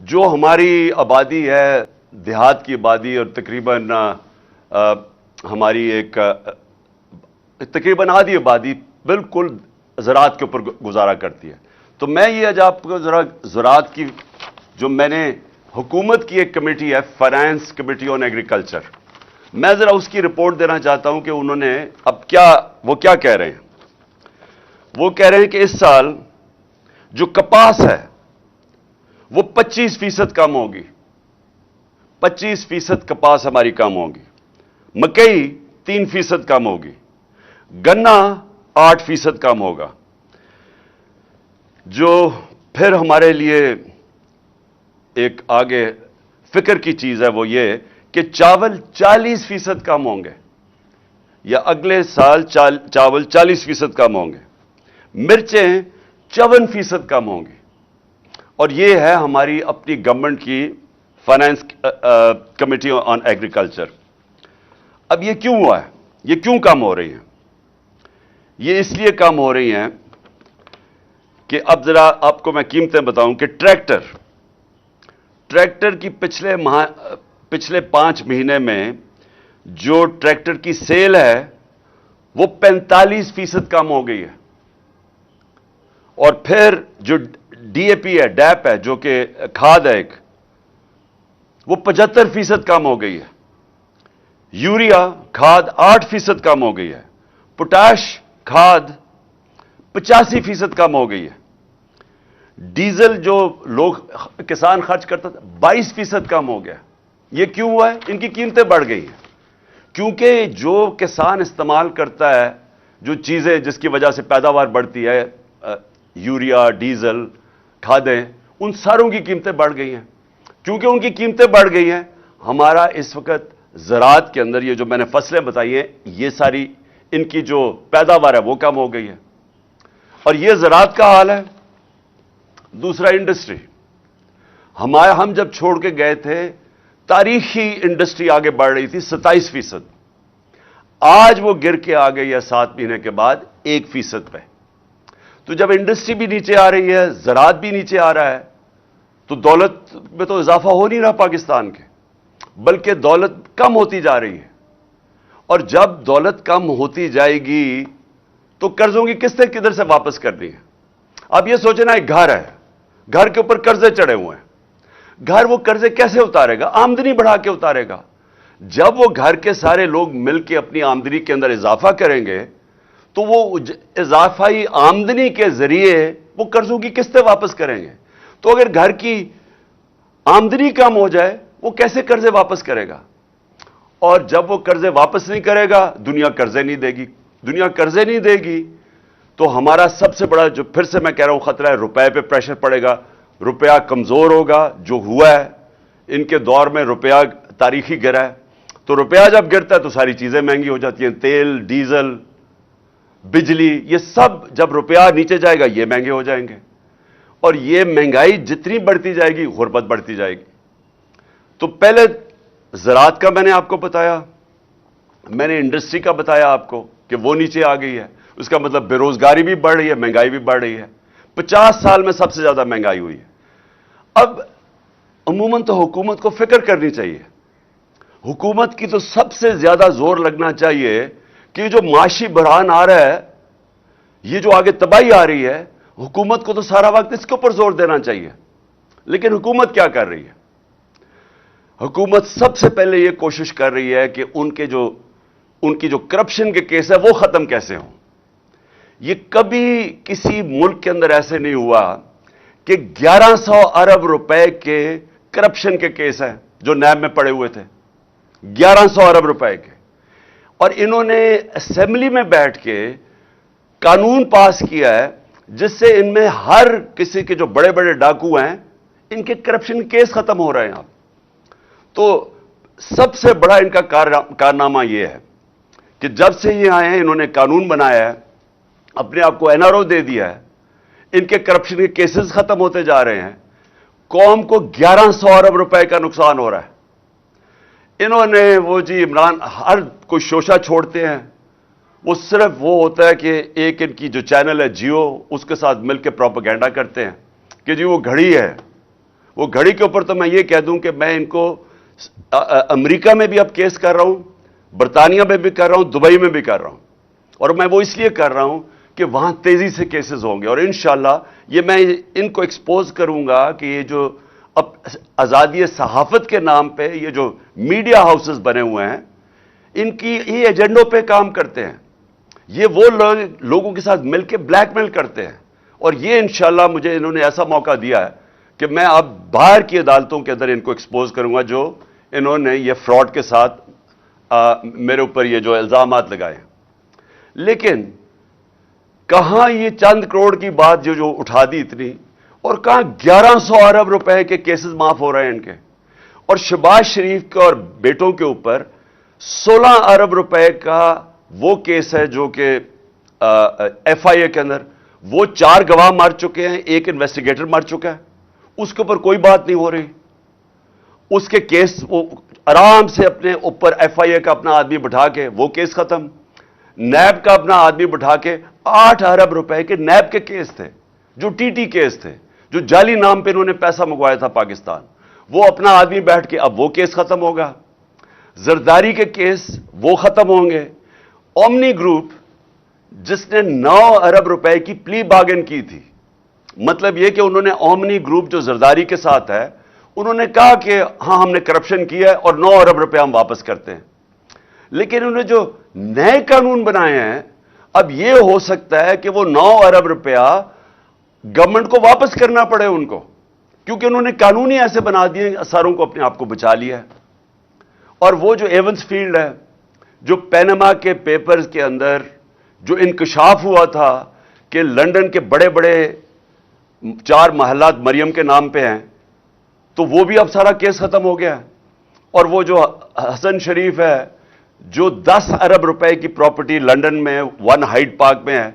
جو ہماری آبادی ہے دیہات کی آبادی اور تقریباً ہماری ایک تقریباً آدھی آبادی بالکل زراعت کے اوپر گزارا کرتی ہے. تو میں یہ آج آپ کو ذرا زراعت کی جو میں نے حکومت کی ایک کمیٹی ہے فائنانس کمیٹی آن ایگریکلچر, میں ذرا اس کی رپورٹ دینا چاہتا ہوں کہ انہوں نے اب وہ کیا کہہ رہے ہیں. وہ کہہ رہے ہیں کہ اس سال جو کپاس ہے وہ 25% کم ہوگی, 25% کپاس ہماری کم ہوگی, مکئی 3% کم ہوگی, گنا 8% کم ہوگا. جو پھر ہمارے لیے ایک آگے فکر کی چیز ہے وہ یہ کہ چاول 40% کم ہوں گے, یا اگلے سال چاول 40% کم ہوں گے, مرچیں 54% کم ہوں گی. اور یہ ہے ہماری اپنی گورنمنٹ کی فائنانس کمیٹی آن ایگریکلچر. اب یہ کیوں ہوا ہے, یہ کیوں کم ہو رہی ہیں؟ یہ اس لیے کم ہو رہی ہیں کہ اب ذرا آپ کو میں قیمتیں بتاؤں کہ ٹریکٹر کی پچھلے 5 مہینے میں جو ٹریکٹر کی سیل ہے وہ 45% کم ہو گئی ہے. اور پھر جو ڈی اے پی ہے, ڈیپ ہے, جو کہ کھاد ہے ایک, وہ 75% کم ہو گئی ہے. یوریا کھاد 8% کم ہو گئی ہے. پوٹاش کھاد 85% کم ہو گئی ہے. ڈیزل جو لوگ کسان خرچ کرتا تھا 22% کم ہو گیا. یہ کیوں ہوا ہے؟ ان کی قیمتیں بڑھ گئی ہیں. کیونکہ جو کسان استعمال کرتا ہے جو چیزیں جس کی وجہ سے پیداوار بڑھتی ہے, یوریا, ڈیزل, کھادیں, ان ساروں کی قیمتیں بڑھ گئی ہیں. کیونکہ ان کی قیمتیں بڑھ گئی ہیں, ہمارا اس وقت زراعت کے اندر یہ جو میں نے فصلیں بتائی ہیں یہ ساری ان کی جو پیداوار ہے وہ کم ہو گئی ہے. اور یہ زراعت کا حال ہے. دوسرا انڈسٹری, ہم جب چھوڑ کے گئے تھے تاریخی انڈسٹری آگے بڑھ رہی تھی 27%, آج وہ گر کے آ گئی ہے 7 مہینے کے بعد 1% پہ. تو جب انڈسٹری بھی نیچے آ رہی ہے, زراعت بھی نیچے آ رہا ہے, تو دولت میں تو اضافہ ہو نہیں رہا پاکستان کے, بلکہ دولت کم ہوتی جا رہی ہے. اور جب دولت کم ہوتی جائے گی تو قرضوں کی قسطیں کدھر سے واپس کرنی ہے؟ اب یہ سوچنا ایک گھر ہے, گھر کے اوپر قرضے چڑھے ہوئے ہیں, گھر وہ قرضے کیسے اتارے گا؟ آمدنی بڑھا کے اتارے گا. جب وہ گھر کے سارے لوگ مل کے اپنی آمدنی کے اندر اضافہ کریں گے تو وہ اضافائی آمدنی کے ذریعے وہ قرضوں کی قسطیں واپس کریں گے. تو اگر گھر کی آمدنی کم ہو جائے وہ کیسے قرضے واپس کرے گا؟ اور جب وہ قرضے واپس نہیں کرے گا دنیا قرضے نہیں دے گی. دنیا قرضے نہیں دے گی تو ہمارا سب سے بڑا جو پھر سے میں کہہ رہا ہوں خطرہ ہے, روپے پہ پریشر پڑے گا, روپیہ کمزور ہوگا. جو ہوا ہے ان کے دور میں روپیہ تاریخی گرا ہے, تو روپیہ جب گرتا ہے تو ساری چیزیں مہنگی ہو جاتی ہیں. تیل, ڈیزل, بجلی, یہ سب جب روپیہ نیچے جائے گا یہ مہنگے ہو جائیں گے. اور یہ مہنگائی جتنی بڑھتی جائے گی غربت بڑھتی جائے گی. تو پہلے زراعت کا میں نے آپ کو بتایا, میں نے انڈسٹری کا بتایا آپ کو کہ وہ نیچے آ گئی ہے. اس کا مطلب بے روزگاری بھی بڑھ رہی ہے, مہنگائی بھی بڑھ رہی ہے. 50 سال میں سب سے زیادہ مہنگائی ہوئی ہے. اب عموماً تو حکومت کو فکر کرنی چاہیے, حکومت کی تو سب سے زیادہ زور لگنا چاہیے کہ جو معاشی بحران آ رہا ہے, یہ جو آگے تباہی آ رہی ہے, حکومت کو تو سارا وقت اس کے اوپر زور دینا چاہیے. لیکن حکومت کیا کر رہی ہے؟ حکومت سب سے پہلے یہ کوشش کر رہی ہے کہ ان کی جو کرپشن کے کیس ہے وہ ختم کیسے ہوں. یہ کبھی کسی ملک کے اندر ایسے نہیں ہوا کہ 1100 ارب روپے کے کرپشن کے کیس ہیں جو نیب میں پڑے ہوئے تھے, 1100 ارب روپے کے. اور انہوں نے اسمبلی میں بیٹھ کے قانون پاس کیا ہے جس سے ان میں ہر کسی کے جو بڑے بڑے ڈاکو ہیں ان کے کرپشن کیس ختم ہو رہے ہیں. اب تو سب سے بڑا ان کا کارنامہ یہ ہے کہ جب سے یہ آئے ہیں انہوں نے قانون بنایا ہے, اپنے آپ کو این آر او دے دیا ہے, ان کے کرپشن کے کیسز ختم ہوتے جا رہے ہیں. قوم کو 1100 ارب روپے کا نقصان ہو رہا ہے. انہوں نے وہ جی عمران ہر کوئی شوشہ چھوڑتے ہیں, وہ صرف وہ ہوتا ہے کہ ایک ان کی جو چینل ہے جیو اس کے ساتھ مل کے پروپیگنڈا کرتے ہیں کہ جی وہ گھڑی ہے, وہ گھڑی کے اوپر تو میں یہ کہہ دوں کہ میں ان کو امریکہ میں بھی اب کیس کر رہا ہوں, برطانیہ میں بھی کر رہا ہوں, دبئی میں بھی کر رہا ہوں, اور میں وہ اس لیے کر رہا ہوں کہ وہاں تیزی سے کیسز ہوں گے, اور انشاءاللہ یہ میں ان کو ایکسپوز کروں گا کہ یہ جو اب آزادی صحافت کے نام پہ یہ جو میڈیا ہاؤسز بنے ہوئے ہیں, ان کی یہ ایجنڈوں پہ کام کرتے ہیں, یہ وہ لوگوں کے ساتھ مل کے بلیک میل کرتے ہیں, اور یہ انشاءاللہ مجھے انہوں نے ایسا موقع دیا ہے کہ میں اب باہر کی عدالتوں کے اندر ان کو ایکسپوز کروں گا جو انہوں نے یہ فراڈ کے ساتھ میرے اوپر یہ جو الزامات لگائے ہیں. لیکن کہاں یہ چند کروڑ کی بات جو اٹھا دی اتنی, اور کہاں 1100 ارب روپے کے کیسز معاف ہو رہے ہیں ان کے, اور شہباز شریف کے اور بیٹوں کے اوپر 16 ارب روپے کا وہ کیس ہے جو کہ ایف آئی اے کے اندر وہ 4 گواہ مر چکے ہیں, ایک انویسٹیگیٹر مر چکا ہے, اس کے اوپر کوئی بات نہیں ہو رہی. اس کے کیس وہ آرام سے اپنے اوپر ایف آئی اے کا اپنا آدمی بٹھا کے وہ کیس ختم, نیب کا اپنا آدمی بٹھا کے 8 ارب روپے کے نیب کے کیس تھے جو ٹی ٹی کیس تھے, جو جعلی نام پہ انہوں نے پیسہ منگوایا تھا پاکستان, وہ اپنا آدمی بیٹھ کے اب وہ کیس ختم ہوگا. زرداری کے کیس وہ ختم ہوں گے. اومنی گروپ جس نے 9 ارب روپے کی پلی بارگن کی تھی, مطلب یہ کہ انہوں نے اومنی گروپ جو زرداری کے ساتھ ہے انہوں نے کہا کہ ہاں ہم نے کرپشن کیا ہے اور 9 ارب روپے ہم واپس کرتے ہیں, لیکن انہوں نے جو نئے قانون بنائے ہیں اب یہ ہو سکتا ہے کہ وہ 9 ارب روپیہ گورنمنٹ کو واپس کرنا پڑے ان کو, کیونکہ انہوں نے قانون ہی ایسے بنا دیے ساروں کو اپنے آپ کو بچا لیا ہے. اور وہ جو ایونس فیلڈ ہے, جو پینما کے پیپرز کے اندر جو انکشاف ہوا تھا کہ لندن کے بڑے بڑے 4 محلات مریم کے نام پہ ہیں, تو وہ بھی اب سارا کیس ختم ہو گیا ہے. اور وہ جو حسن شریف ہے جو 10 ارب روپے کی پراپرٹی لندن میں 1 ہائیڈ پارک میں ہے,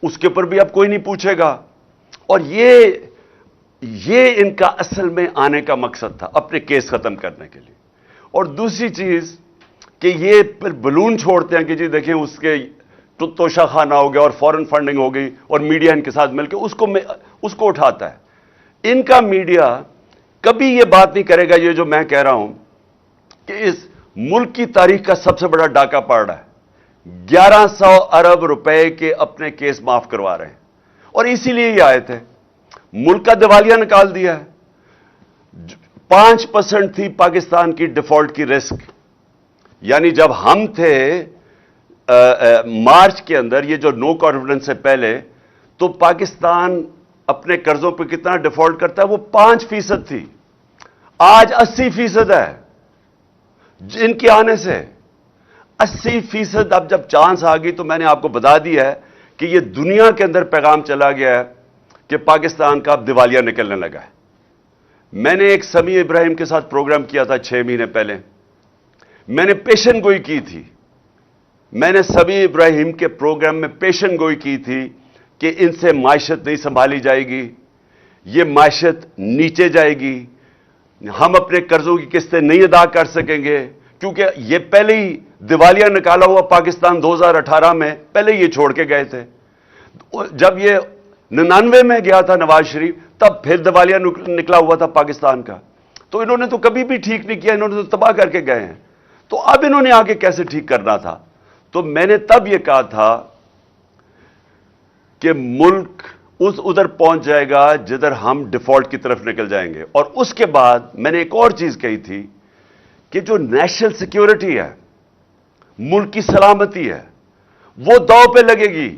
اس کے اوپر بھی اب کوئی نہیں پوچھے گا. اور یہ ان کا اصل میں آنے کا مقصد تھا, اپنے کیس ختم کرنے کے لیے. اور دوسری چیز کہ یہ پھر بلون چھوڑتے ہیں کہ جی دیکھیں اس کے توشہ خانہ ہو گیا اور فورن فنڈنگ ہو گئی, اور میڈیا ان کے ساتھ مل کے اس کو اٹھاتا ہے. ان کا میڈیا کبھی یہ بات نہیں کرے گا, یہ جو میں کہہ رہا ہوں کہ اس ملک کی تاریخ کا سب سے بڑا ڈاکہ پڑ رہا ہے, 1100 ارب روپے کے اپنے کیس معاف کروا رہے ہیں, اور اسی لیے یہ آئے تھے. ملک کا دیوالیہ نکال دیا ہے. 5% تھی پاکستان کی ڈیفالٹ کی رسک, یعنی جب ہم تھے مارچ کے اندر یہ جو نو کانفیڈنس سے پہلے, تو پاکستان اپنے قرضوں پہ کتنا ڈیفالٹ کرتا ہے, وہ 5% تھی, آج 80% ہے. ان کے آنے سے 80%. اب جب چانس آ گئی تو میں نے آپ کو بتا دیا ہے کہ یہ دنیا کے اندر پیغام چلا گیا ہے کہ پاکستان کا اب دیوالیہ نکلنے لگا ہے. میں نے ایک سمیع ابراہیم کے ساتھ پروگرام کیا تھا 6 مہینے پہلے, میں نے پیشن گوئی کی تھی. میں نے سمیع ابراہیم کے پروگرام میں پیشن گوئی کی تھی کہ ان سے معیشت نہیں سنبھالی جائے گی, یہ معیشت نیچے جائے گی, ہم اپنے قرضوں کی قسطیں نہیں ادا کر سکیں گے, کیونکہ یہ پہلے ہی دیوالیہ نکالا ہوا پاکستان 2018 میں پہلے یہ چھوڑ کے گئے تھے. جب یہ 99 میں گیا تھا نواز شریف, تب پھر دیوالیہ نکلا ہوا تھا پاکستان کا. تو انہوں نے تو کبھی بھی ٹھیک نہیں کیا, انہوں نے تو تباہ کر کے گئے ہیں. تو اب انہوں نے آگے کیسے ٹھیک کرنا تھا؟ تو میں نے تب یہ کہا تھا کہ ملک ادھر پہنچ جائے گا جدھر ہم ڈیفالٹ کی طرف نکل جائیں گے. اور اس کے بعد میں نے ایک اور چیز کہی تھی کہ جو نیشنل سیکیورٹی ہے, ملک کی سلامتی ہے, وہ داؤ پہ لگے گی.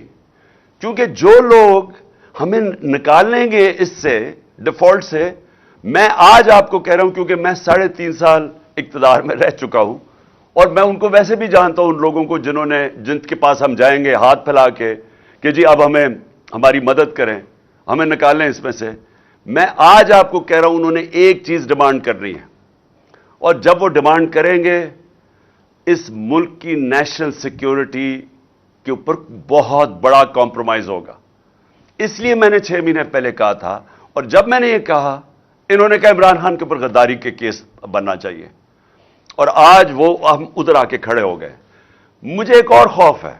کیونکہ جو لوگ ہمیں نکالیں گے اس سے ڈیفالٹ سے, میں آج آپ کو کہہ رہا ہوں کیونکہ میں 3.5 سال اقتدار میں رہ چکا ہوں, اور میں ان کو ویسے بھی جانتا ہوں, ان لوگوں کو جن کے پاس ہم جائیں گے ہاتھ پھیلا کے کہ جی اب ہماری مدد کریں, ہمیں نکالیں اس میں سے. میں آج آپ کو کہہ رہا ہوں انہوں نے ایک چیز ڈیمانڈ کرنی ہے, اور جب وہ ڈیمانڈ کریں گے اس ملک کی نیشنل سیکیورٹی کے اوپر بہت بڑا کمپرومائز ہوگا. اس لیے میں نے 6 مہینے پہلے کہا تھا, اور جب میں نے یہ کہا انہوں نے کہا عمران خان کے اوپر غداری کے کیس بننا چاہیے, اور آج وہ ہم ادھر آ کے کھڑے ہو گئے. مجھے ایک اور خوف ہے,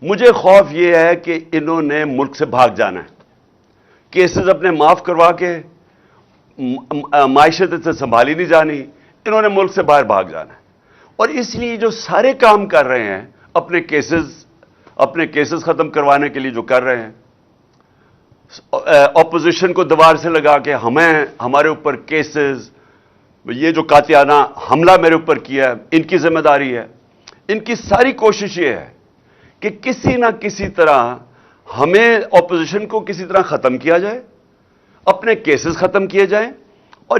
مجھے خوف یہ ہے کہ انہوں نے ملک سے بھاگ جانا ہے, کیسز اپنے معاف کروا کے معیشت سے سنبھالی نہیں جانی، انہوں نے ملک سے باہر بھاگ جانا ہے. اور اس لیے جو سارے کام کر رہے ہیں اپنے کیسز ختم کروانے کے لیے جو کر رہے ہیں، اپوزیشن کو دیوار سے لگا کے ہمارے اوپر کیسز، یہ جو قاطعانہ حملہ میرے اوپر کیا ہے ان کی ذمہ داری ہے. ان کی ساری کوشش یہ ہے کہ کسی نہ کسی طرح ہمیں اپوزیشن کو کسی طرح ختم کیا جائے، اپنے کیسز ختم کیے جائیں. اور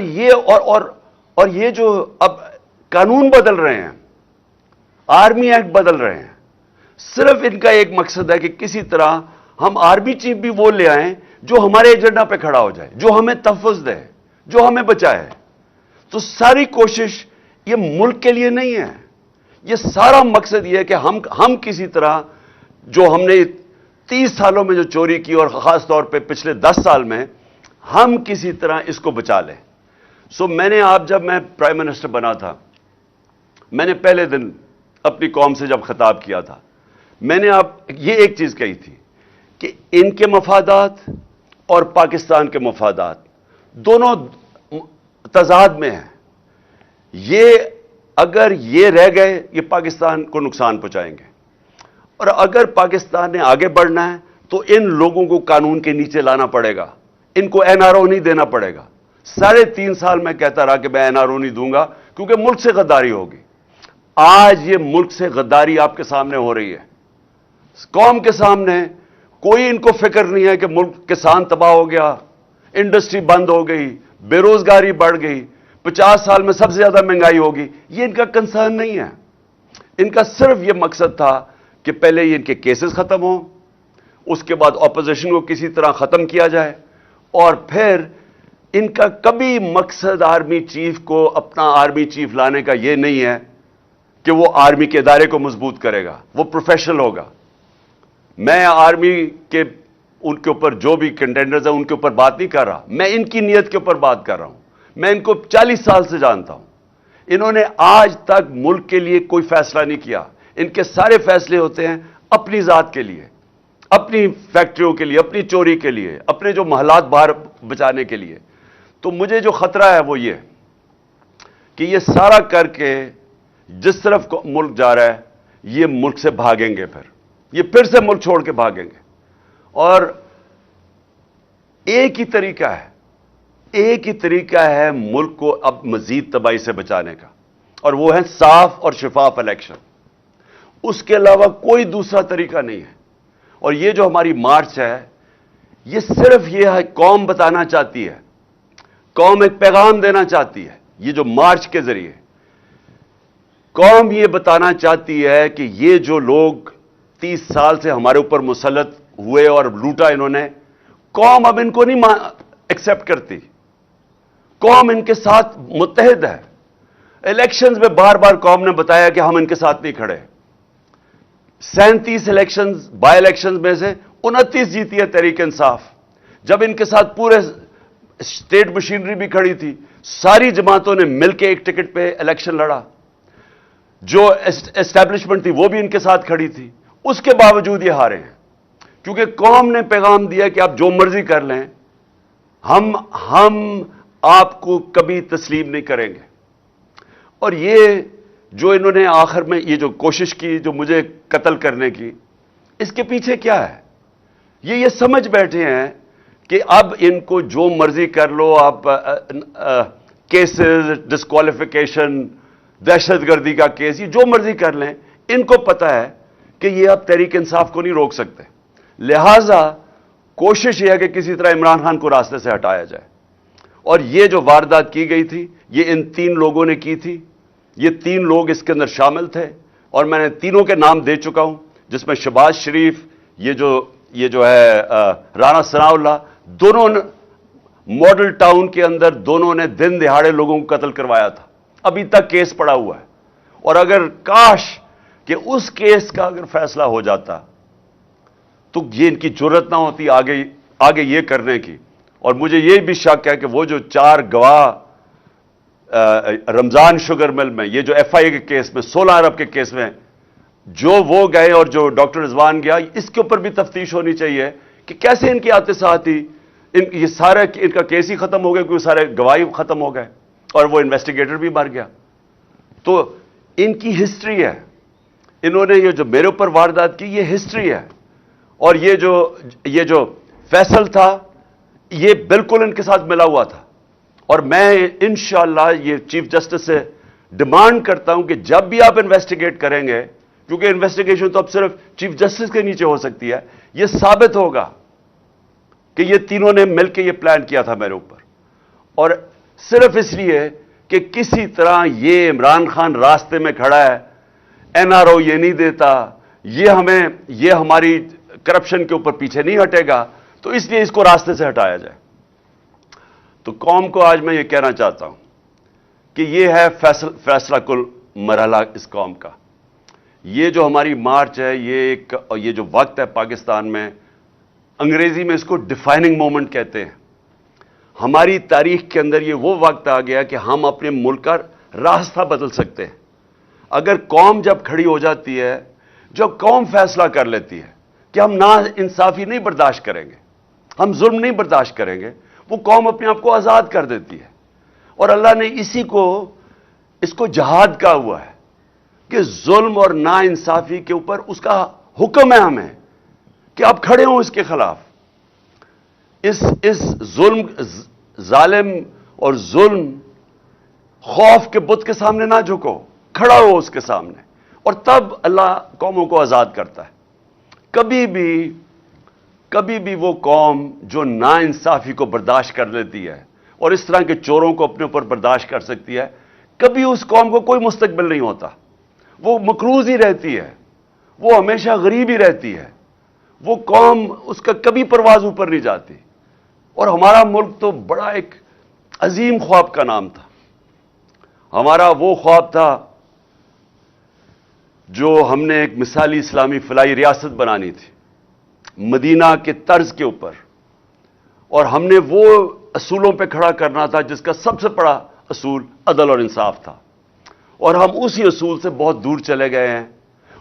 یہ جو اب قانون بدل رہے ہیں، آرمی ایکٹ بدل رہے ہیں، صرف ان کا ایک مقصد ہے کہ کسی طرح ہم آرمی چیف بھی وہ لے آئیں جو ہمارے ایجنڈا پہ کھڑا ہو جائے، جو ہمیں تحفظ دے، جو ہمیں بچائے. تو ساری کوشش یہ ملک کے لیے نہیں ہے، یہ سارا مقصد یہ ہے کہ ہم کسی طرح جو ہم نے 30 سالوں میں جو چوری کی اور خاص طور پہ پچھلے 10 سال میں، ہم کسی طرح اس کو بچا لیں. جب میں پرائم منسٹر بنا تھا، میں نے پہلے دن اپنی قوم سے جب خطاب کیا تھا، میں نے یہ ایک چیز کہی تھی کہ ان کے مفادات اور پاکستان کے مفادات دونوں تضاد میں ہیں. اگر یہ رہ گئے، یہ پاکستان کو نقصان پہنچائیں گے. اور اگر پاکستان نے آگے بڑھنا ہے تو ان لوگوں کو قانون کے نیچے لانا پڑے گا، ان کو NRO نہیں دینا پڑے گا. 3.5 سال میں کہتا رہا کہ میں NRO نہیں دوں گا کیونکہ ملک سے غداری ہوگی. آج یہ ملک سے غداری آپ کے سامنے ہو رہی ہے، قوم کے سامنے. کوئی ان کو فکر نہیں ہے کہ ملک کسان تباہ ہو گیا، انڈسٹری بند ہو گئی، بے روزگاری بڑھ گئی، 50 سال میں سب سے زیادہ مہنگائی ہوگی. یہ ان کا کنسرن نہیں ہے. ان کا صرف یہ مقصد تھا کہ پہلے یہ ان کے کیسز ختم ہوں، اس کے بعد اپوزیشن کو کسی طرح ختم کیا جائے. اور پھر ان کا کبھی مقصد آرمی چیف کو اپنا آرمی چیف لانے کا یہ نہیں ہے کہ وہ آرمی کے ادارے کو مضبوط کرے گا، وہ پروفیشنل ہوگا. میں آرمی کے ان کے اوپر جو بھی کنٹینڈرز ہیں ان کے اوپر بات نہیں کر رہا، میں ان کی نیت کے اوپر بات کر رہا ہوں. میں ان کو 40 سال سے جانتا ہوں. انہوں نے آج تک ملک کے لیے کوئی فیصلہ نہیں کیا. ان کے سارے فیصلے ہوتے ہیں اپنی ذات کے لیے، اپنی فیکٹریوں کے لیے، اپنی چوری کے لیے، اپنے جو محلات باہر بچانے کے لیے. تو مجھے جو خطرہ ہے وہ یہ کہ یہ سارا کر کے جس طرف ملک جا رہا ہے، یہ ملک سے بھاگیں گے، پھر سے ملک چھوڑ کے بھاگیں گے. اور ایک ہی طریقہ ہے ملک کو اب مزید تباہی سے بچانے کا، اور وہ ہے صاف اور شفاف الیکشن. اس کے علاوہ کوئی دوسرا طریقہ نہیں ہے. اور یہ جو ہماری مارچ ہے، یہ صرف یہ ہے، قوم بتانا چاہتی ہے، قوم ایک پیغام دینا چاہتی ہے. یہ جو مارچ کے ذریعے قوم یہ بتانا چاہتی ہے کہ یہ جو لوگ 30 سال سے ہمارے اوپر مسلط ہوئے اور لوٹا انہوں نے، قوم اب ان کو نہیں ایکسپٹ کرتی. قوم ان کے ساتھ متحد ہے. الیکشنز میں بار بار قوم نے بتایا کہ ہم ان کے ساتھ نہیں کھڑے. 37 الیکشنز بائی الیکشنز میں سے 29 جیتی ہے تحریک انصاف. جب ان کے ساتھ پورے اسٹیٹ مشینری بھی کھڑی تھی، ساری جماعتوں نے مل کے ایک ٹکٹ پہ الیکشن لڑا. جو اسٹیبلشمنٹ تھی وہ بھی ان کے ساتھ کھڑی تھی. اس کے باوجود یہ ہارے ہیں کیونکہ قوم نے پیغام دیا کہ آپ جو مرضی کر لیں، ہم آپ کو کبھی تسلیم نہیں کریں گے. اور یہ جو انہوں نے آخر میں یہ جو کوشش کی، جو مجھے قتل کرنے کی، اس کے پیچھے کیا ہے؟ یہ سمجھ بیٹھے ہیں کہ اب ان کو جو مرضی کر لو، آپ کیسز، ڈسکوالیفیکیشن، دہشت گردی کا کیس، یہ جو مرضی کر لیں. ان کو پتا ہے کہ یہ اب تحریک انصاف کو نہیں روک سکتے. لہذا کوشش یہ ہے کہ کسی طرح عمران خان کو راستے سے ہٹایا جائے. اور یہ جو واردات کی گئی تھی، یہ ان 3 لوگوں نے کی تھی. یہ 3 لوگ اس کے اندر شامل تھے اور میں نے تینوں کے نام دے چکا ہوں، جس میں شہباز شریف، یہ جو ہے رانا ثناء اللہ، دونوں ماڈل ٹاؤن کے اندر دونوں نے دن دہاڑے لوگوں کو قتل کروایا تھا. ابھی تک کیس پڑا ہوا ہے. اور اگر کاش کہ اس کیس کا اگر فیصلہ ہو جاتا تو یہ ان کی جرت نہ ہوتی آگے یہ کرنے کی. اور مجھے یہ بھی شک ہے کہ وہ جو 4 گواہ رمضان شوگر مل میں، یہ جو FIA کے کیس میں 16 ارب کے کیس میں جو وہ گئے اور جو ڈاکٹر رضوان گیا، اس کے اوپر بھی تفتیش ہونی چاہیے کہ کیسے ان کی آتش آتی یہ سارا ان کا کیس ہی ختم ہو گیا کیونکہ سارے گواہی ختم ہو گئے اور وہ انویسٹیگیٹر بھی مر گیا. تو ان کی ہسٹری ہے, انہوں نے یہ جو میرے اوپر واردات کی یہ ہسٹری ہے. اور یہ جو فیصل تھا یہ بالکل ان کے ساتھ ملا ہوا تھا. اور میں انشاءاللہ یہ چیف جسٹس سے ڈیمانڈ کرتا ہوں کہ جب بھی آپ انویسٹیگیٹ کریں گے, کیونکہ انویسٹیگیشن تو اب صرف چیف جسٹس کے نیچے ہو سکتی ہے, یہ ثابت ہوگا کہ یہ تینوں نے مل کے یہ پلان کیا تھا میرے اوپر, اور صرف اس لیے کہ کسی طرح یہ عمران خان راستے میں کھڑا ہے, این آر او یہ نہیں دیتا, یہ ہماری کرپشن کے اوپر پیچھے نہیں ہٹے گا, تو اس لیے اس کو راستے سے ہٹایا جائے. تو قوم کو آج میں یہ کہنا چاہتا ہوں کہ یہ ہے فیصلہ کل مرحلہ اس قوم کا. یہ جو ہماری مارچ ہے, یہ جو وقت ہے پاکستان میں, انگریزی میں اس کو ڈیفائننگ مومنٹ کہتے ہیں. ہماری تاریخ کے اندر یہ وہ وقت آ گیا کہ ہم اپنے ملک کا راستہ بدل سکتے ہیں. اگر قوم جب کھڑی ہو جاتی ہے, جب قوم فیصلہ کر لیتی ہے کہ ہم نا انصافی نہیں برداشت کریں گے, ہم ظلم نہیں برداشت کریں گے, وہ قوم اپنے آپ کو آزاد کر دیتی ہے. اور اللہ نے اس کو جہاد کہا ہوا ہے کہ ظلم اور نا انصافی کے اوپر اس کا حکم ہے ہمیں کہ آپ کھڑے ہوں اس کے خلاف. اس ظلم, ظالم اور ظلم خوف کے بت کے سامنے نہ جھکو, کھڑا ہو اس کے سامنے, اور تب اللہ قوموں کو آزاد کرتا ہے. کبھی بھی وہ قوم جو نا انصافی کو برداشت کر لیتی ہے اور اس طرح کے چوروں کو اپنے اوپر برداشت کر سکتی ہے, کبھی اس قوم کو کوئی مستقبل نہیں ہوتا. وہ مقروض ہی رہتی ہے, وہ ہمیشہ غریب ہی رہتی ہے. وہ قوم, اس کا کبھی پرواز اوپر نہیں جاتی. اور ہمارا ملک تو بڑا ایک عظیم خواب کا نام تھا. ہمارا وہ خواب تھا جو ہم نے ایک مثالی اسلامی فلاحی ریاست بنانی تھی مدینہ کے طرز کے اوپر, اور ہم نے وہ اصولوں پہ کھڑا کرنا تھا جس کا سب سے بڑا اصول عدل اور انصاف تھا. اور ہم اسی اصول سے بہت دور چلے گئے ہیں,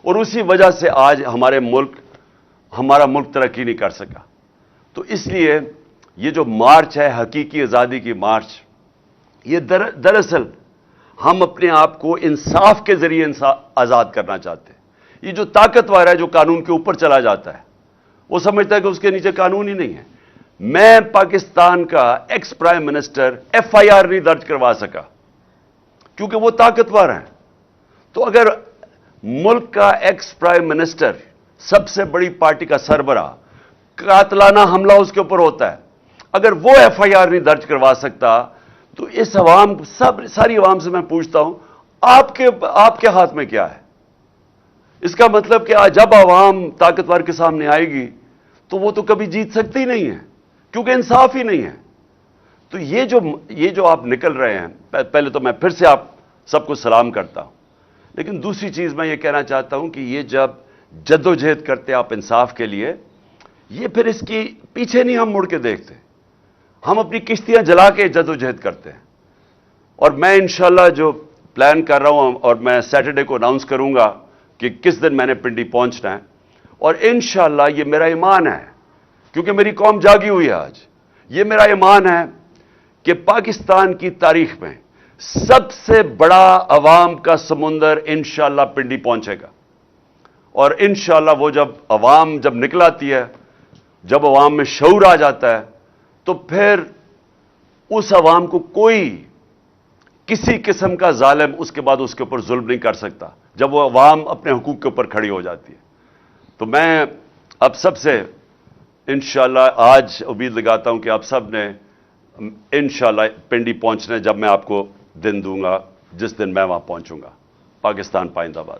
اور اسی وجہ سے آج ہمارا ملک ترقی نہیں کر سکا. تو اس لیے یہ جو مارچ ہے, حقیقی آزادی کی مارچ, یہ دراصل ہم اپنے آپ کو انصاف کے ذریعے آزاد کرنا چاہتے ہیں. یہ جو طاقتور ہے, جو قانون کے اوپر چلا جاتا ہے, وہ سمجھتا ہے کہ اس کے نیچے قانون ہی نہیں ہے. میں پاکستان کا ex prime minister F I R نہیں درج کروا سکا کیونکہ وہ طاقتور ہیں. تو اگر ملک کا ایکس پرائم منسٹر, سب سے بڑی پارٹی کا سربراہ, قاتلانہ حملہ اس کے اوپر ہوتا ہے, اگر وہ ایف آئی آر نہیں درج کروا سکتا, تو اس ساری عوام سے میں پوچھتا ہوں, آپ کے ہاتھ میں کیا ہے؟ اس کا مطلب کہ جب عوام طاقتور کے سامنے آئے گی تو وہ تو کبھی جیت سکتی نہیں ہے, کیونکہ انصاف ہی نہیں ہے. تو یہ جو آپ نکل رہے ہیں, پہلے تو میں پھر سے آپ سب کو سلام کرتا ہوں, لیکن دوسری چیز میں یہ کہنا چاہتا ہوں کہ یہ جب جدوجہد کرتے آپ انصاف کے لیے, یہ پھر اس کی پیچھے نہیں ہم مڑ کے دیکھتے, ہم اپنی کشتیاں جلا کے جدوجہد کرتے ہیں. اور میں انشاءاللہ جو پلان کر رہا ہوں, اور میں سیٹرڈے کو اناؤنس کروں گا کہ کس دن میں نے پنڈی پہنچنا ہے, اور انشاءاللہ یہ میرا ایمان ہے, کیونکہ میری قوم جاگی ہوئی ہے آج, یہ میرا ایمان ہے کہ پاکستان کی تاریخ میں سب سے بڑا عوام کا سمندر انشاءاللہ پنڈی پہنچے گا. اور انشاءاللہ وہ جب عوام نکل آتی ہے, جب عوام میں شعور آ جاتا ہے, تو پھر اس عوام کو کوئی کسی قسم کا ظالم اس کے بعد اس کے اوپر ظلم نہیں کر سکتا, جب وہ عوام اپنے حقوق کے اوپر کھڑی ہو جاتی ہے. تو میں اب سب سے انشاءاللہ آج امید لگاتا ہوں کہ آپ سب نے انشاءاللہ پنڈی پہنچنا ہے, جب میں آپ کو دن دوں گا جس دن میں وہاں پہنچوں گا. پاکستان پائندہ باد.